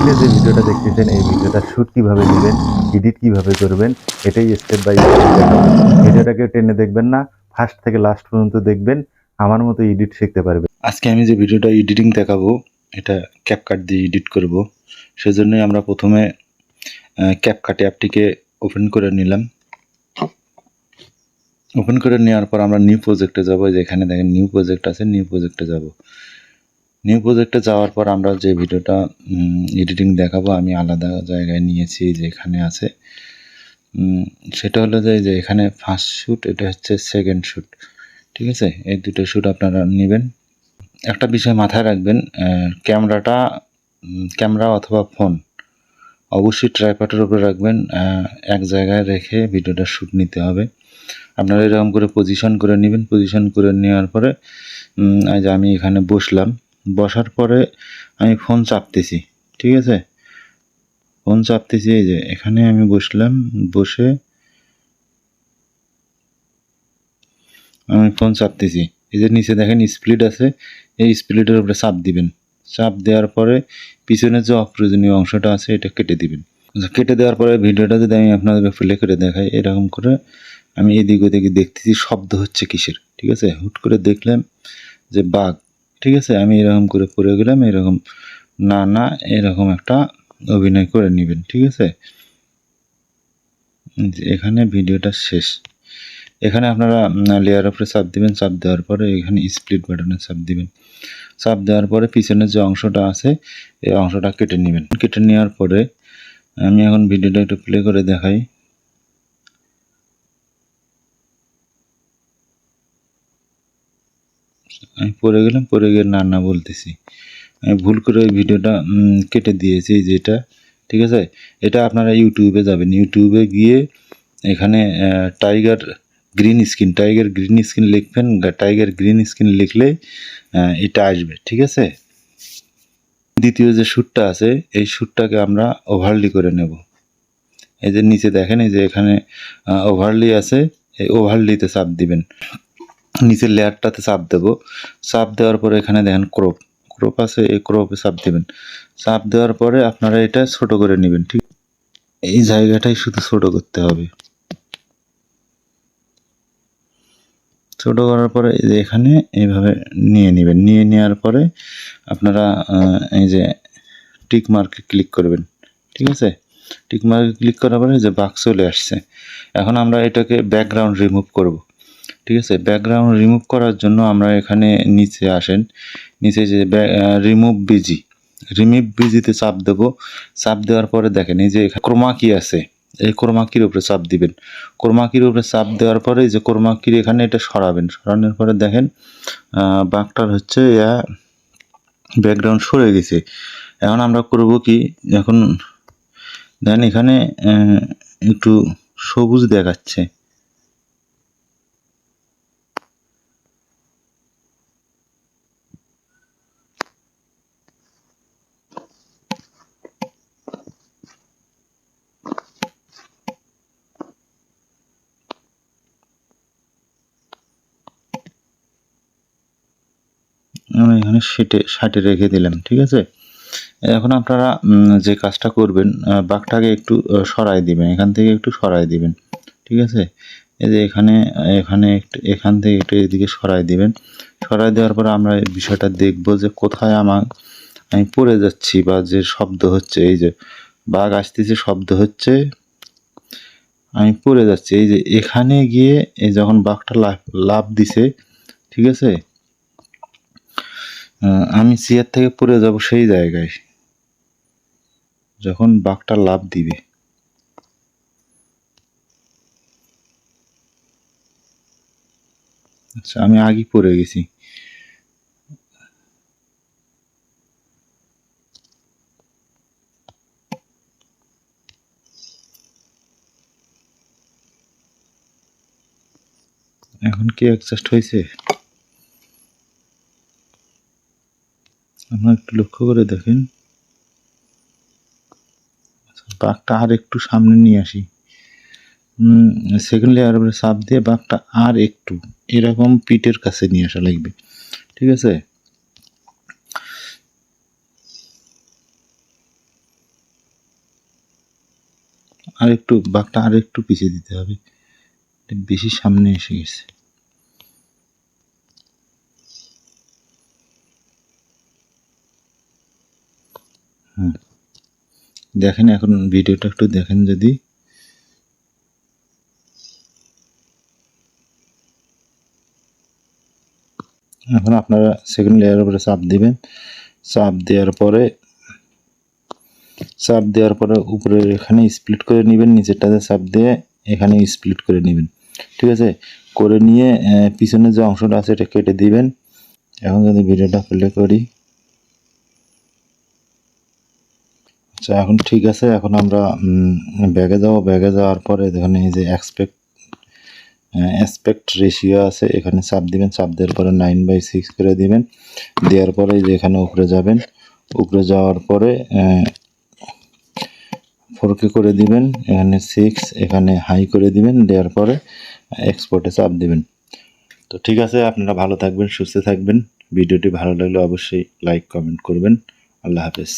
আজকে যে ভিডিওটা দেখতেছেন এই ভিডিওটা শুট কিভাবে নেবেন, এডিট কিভাবে করবেন, এটাই স্টেপ বাই স্টেপ দেখাবো। ভিডিওটাকে টেনে দেখবেন না, ফার্স্ট থেকে লাস্ট পর্যন্ত দেখবেন, আমার মতো এডিট শিখতে পারবেন। আজকে আমি যে ভিডিওটা এডিটিং দেখাবো এটা ক্যাপকাট দিয়ে এডিট করব। সেজন্যই আমরা প্রথমে ক্যাপকাট অ্যাপটিকে ওপেন করে নিলাম। ওপেন করে নেওয়ার পর আমরা নিউ প্রজেক্টে যাব। যেখানে দেখেন নিউ প্রজেক্ট আছে, নিউ প্রজেক্টে যাব। নিউ প্রজেক্টে যাওয়ার পর আমরা যে ভিডিওটা এডিটিং দেখাবো আমি আলাদা জায়গায় নিয়েছি, যেখানে আছে সেটা হলো যে এখানে ফার্স্ট শ্যুট, এটা হচ্ছে সেকেন্ড শ্যুট। ঠিক আছে, এই দুটো শ্যুট আপনারা নেবেন। একটা বিষয় মাথায় রাখবেন, ক্যামেরা অথবা ফোন অবশ্যই ট্রাইপডের উপরে রাখবেন। এক জায়গায় রেখে ভিডিওটা শ্যুট নিতে হবে। আপনারা এরকম করে পজিশন করে নেবেন। পজিশন করে নেওয়ার পরে যে আমি এখানে বসলাম, বসার পরে আমি ফোন চাপতেছি। ঠিক আছে, ফোন চাপতেছি, এই যে এখানে আমি বসলাম, বসে আমি ফোন চাপতেছি। এই যে নিচে দেখেন স্প্লিট আছে, এই স্প্লিটের উপরে চাপ দিবেন। চাপ দেওয়ার পরে পিছনের যে অপ্রয়োজনীয় অংশটা আছে এটা কেটে দিবেন। কেটে দেওয়ার পরে ভিডিওটা যদি আমি আপনাদের প্লে করে দেখাই, এরকম করে আমি এদিক ওদিকে দেখতেছি শব্দ হচ্ছে কিসের। ঠিক আছে, হুট করে দেখলাম যে বাঘ। ঠিক আছে, আমি এরকম করে পড়ে গেলাম, এরকম না এরকম একটা অভিনয় করে নেবেন। ঠিক আছে, এখানে ভিডিওটা শেষ। এখানে আপনারা লেয়ার উপরে চাপ দিবেন। চাপ দেওয়ার পরে এখানে স্প্লিট বাটনে চাপ দিবেন। চাপ দেওয়ার পরে পিছনের যে অংশটা আছে এই অংশটা কেটে নেবেন। কেটে নেওয়ার পরে আমি এখন ভিডিওটা একটু প্লে করে দেখাই। আমি পড়ে গেলাম, পড়ে গিয়ে না বলতেছি। আমি ভুল করে ওই ভিডিওটা কেটে দিয়েছি যেটা। ঠিক আছে, এটা আপনারা ইউটিউবে যাবেন। ইউটিউবে গিয়ে এখানে টাইগার গ্রিন স্ক্রিন লিখবেন। টাইগার গ্রিন স্ক্রিন লিখলে এটা আসবে। ঠিক আছে, দ্বিতীয় যে শ্যুটটা আছে এই শ্যুটটাকে আমরা ওভারলি করে নেব। এই যে নিচে দেখেন, এই যে এখানে ওভারলি আছে, এই ওভারলিতে চাপ দিবেন। নিচের লেয়ারটাতে চাপ দেব। চাপ দেওয়ার পরে এখানে দেখেন ক্রপ আছে, এই ক্রপে চাপ দেবেন। চাপ দেওয়ার পরে আপনারা এটা ছোট করে নেবেন। ঠিক, এই জায়গাটাই শুধু ছোট করতে হবে। ছোট করার পরে এই যে এখানে এইভাবে নিয়ে নেবেন। নিয়ে নেওয়ার পরে আপনারা এই যে টিক মার্কে ক্লিক করবেন। ঠিক আছে, টিক মার্কে ক্লিক করার পরে যে বাক্স চলে আসছে। এখন আমরা এটাকে ব্যাকগ্রাউন্ড রিমুভ করব। ঠিক আছে, ব্যাকগ্রাউন্ড রিমুভ করার জন্য আমরা এখানে নিচে আসেন। নিচে যে রিমুভ বিজিতে চাপ দেব। চাপ দেওয়ার পরে দেখেন এই যে ক্রোমা কি আছে, এই ক্রোমা কির উপরে চাপ দিবেন। ক্রোমা কির উপরে চাপ দেওয়ার পরে এই যে ক্রোমা কির এখানে এটা সরাবেন। সরানোর পরে দেখেন বাঘটার হচ্ছে ব্যাকগ্রাউন্ড সরে গেছে। এখন আমরা করব কি, এখন দেখেন এখানে একটু সবুজ দেখাচ্ছে। আমরা এখানে ষাটে রেখে দিলাম। ঠিক আছে, এখন আপনারা যে কাজটা করবেন, বাঘটাকে একটু সরাই দিবেন, এখান থেকে একটু সরাই দিবেন। ঠিক আছে, এই যে এখানে একটু এখান থেকে একটু এদিকে সরাই দিবেন। সরাই দেওয়ার পরে আমরা এই বিষয়টা দেখব যে কোথায় আমি পড়ে যাচ্ছি বা যে শব্দ হচ্ছে, এই যে বাঘ আসতেছে শব্দ হচ্ছে, আমি পড়ে যাচ্ছি। এই যে এখানে গিয়ে এই যখন বাঘটা লাফ দিছে, ঠিক আছে, আমি চেয়ার থেকে পড়ে যাব সেই জায়গায় যখন বাঘটা লাফ দিবে। আচ্ছা, আমি আগেই পড়ে গেছি। এখন কি অ্যাডজাস্ট হয়েছে আপনারা একটু লক্ষ্য করে দেখেন। বাঘটা আর একটু সামনে নিয়ে আসি। সেকেন্ড লেয়ার উপরে চাপ দিয়ে বাঘটা আর একটু এরকম পিঠের কাছে নিয়ে আসা লাগবে। ঠিক আছে, আরেকটু বাঘটা আরেকটু পিছিয়ে দিতে হবে, বেশি সামনে এসে গেছে। দেখেন এখন ভিডিওটা একটু দেখেন যদি। এখন আপনারা সেকেন্ড লেয়ারের উপরে চাপ দিবেন, চাপ দেওয়ার পরে উপরে এখানে স্প্লিট করে নেবেন, নিচেরটাতে চাপ দিয়ে এখানে স্প্লিট করে নেবেন, ঠিক আছে। করে নিয়ে পিছনের যে অংশটা আছে এটা কেটে দিবেন। এখন যদি ভিডিওটা প্লে করি, আচ্ছা এখন ঠিক আছে। এখন আমরা ব্যাগে যাবো, ব্যাগে যাওয়ার পরে এখানে এই যে অ্যাসপেক্ট রেশিও আছে, এখানে চাপ দিবেন, চাপ দেওয়ার পরে 9/6 করে দিবেন। দেওয়ার পরে যে এখানে উপরে যাবেন, উপরে যাওয়ার পরে 4K করে দিবেন, এখানে 6, এখানে হাই করে দিবেন। দেওয়ার পরে এক্সপোর্টে চাপ দিবেন। তো ঠিক আছে, আপনারা ভালো থাকবেন, সুস্থ থাকবেন। ভিডিওটি ভালো লাগলে অবশ্যই লাইক কমেন্ট করবেন। আল্লাহ হাফেজ।